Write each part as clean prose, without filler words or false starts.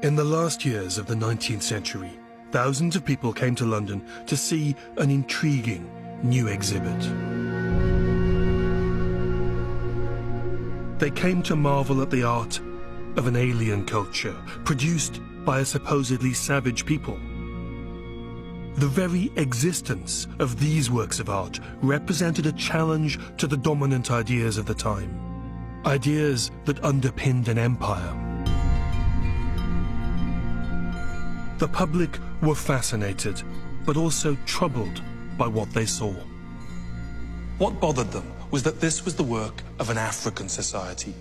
In the last years of the 19th century, thousands of people came to London to see an intriguing new exhibit. They came to marvel at the art of an alien culture produced by a supposedly savage people. The very existence of these works of art represented a challenge to the dominant ideas of the time, ideas that underpinned an empire. The public were fascinated, but also troubled by what they saw. What bothered them was that this was the work of an African society,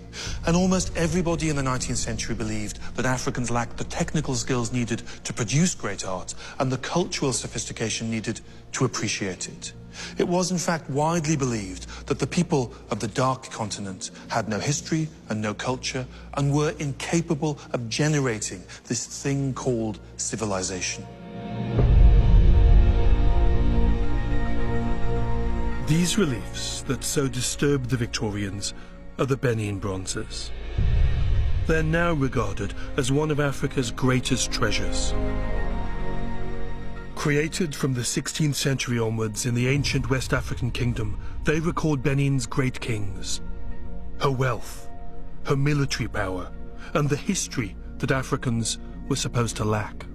and almost everybody in the 19th century believed that Africans lacked the technical skills needed to produce great art and the cultural sophistication needed to appreciate it. It was in fact widely believed that the people of the Dark Continent had no history and no culture and were incapable of generating this thing called civilization. These reliefs that so disturbed the Victorians are the Benin Bronzes. They're now regarded as one of Africa's greatest treasures. Created from the 16th century onwards in the ancient West African kingdom, they record Benin's great kings, her wealth, her military power, and the history that Africans were supposed to lack.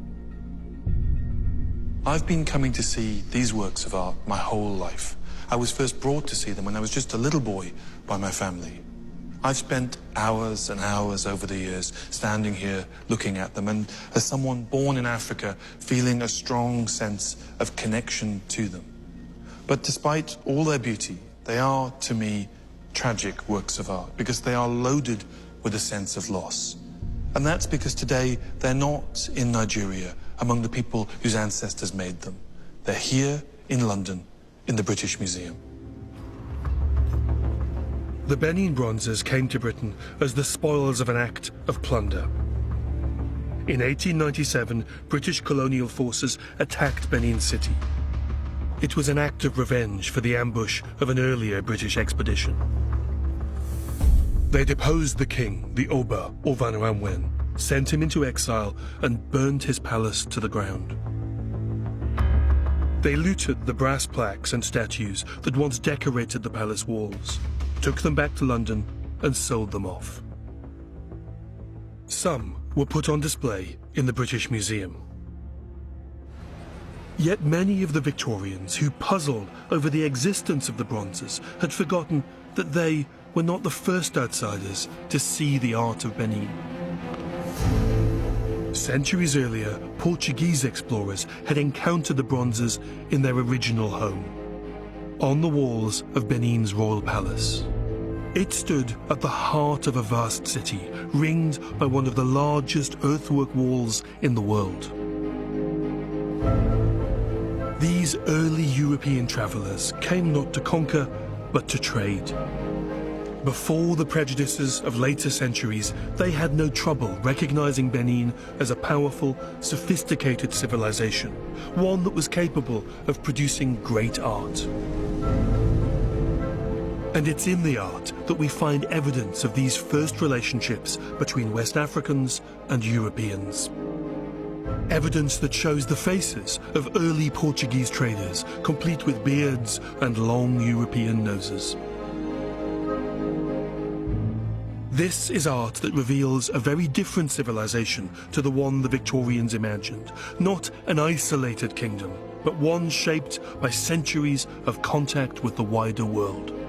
I've been coming to see these works of art my whole life. I was first brought to see them when I was just a little boy by my family. I've spent hours and hours over the years standing here looking at them, and as someone born in Africa, feeling a strong sense of connection to them. But despite all their beauty, they are, to me, tragic works of art because they are loaded with a sense of loss. And that's because today they're not in Nigeria among the people whose ancestors made them. They're here in London, in the British Museum. The Benin Bronzes came to Britain as the spoils of an act of plunder. In 1897, British colonial forces attacked Benin City. It was an act of revenge for the ambush of an earlier British expedition. They deposed the king, the Oba, or Vanouamwen, sent him into exile and burned his palace to the ground. They looted the brass plaques and statues that once decorated the palace walls, took them back to London and sold them off. Some were put on display in the British Museum. Yet many of the Victorians who puzzled over the existence of the bronzes had forgotten that they were not the first outsiders to see the art of Benin. Centuries earlier, Portuguese explorers had encountered the bronzes in their original home, on the walls of Benin's royal palace. It stood at the heart of a vast city, ringed by one of the largest earthwork walls in the world. These early European travelers came not to conquer, but to trade. Before the prejudices of later centuries, they had no trouble recognizing Benin as a powerful, sophisticated civilization, one that was capable of producing great art. And it's in the art that we find evidence of these first relationships between West Africans and Europeans. Evidence that shows the faces of early Portuguese traders, complete with beards and long European noses. This is art that reveals a very different civilization to the one the Victorians imagined. Not an isolated kingdom, but one shaped by centuries of contact with the wider world.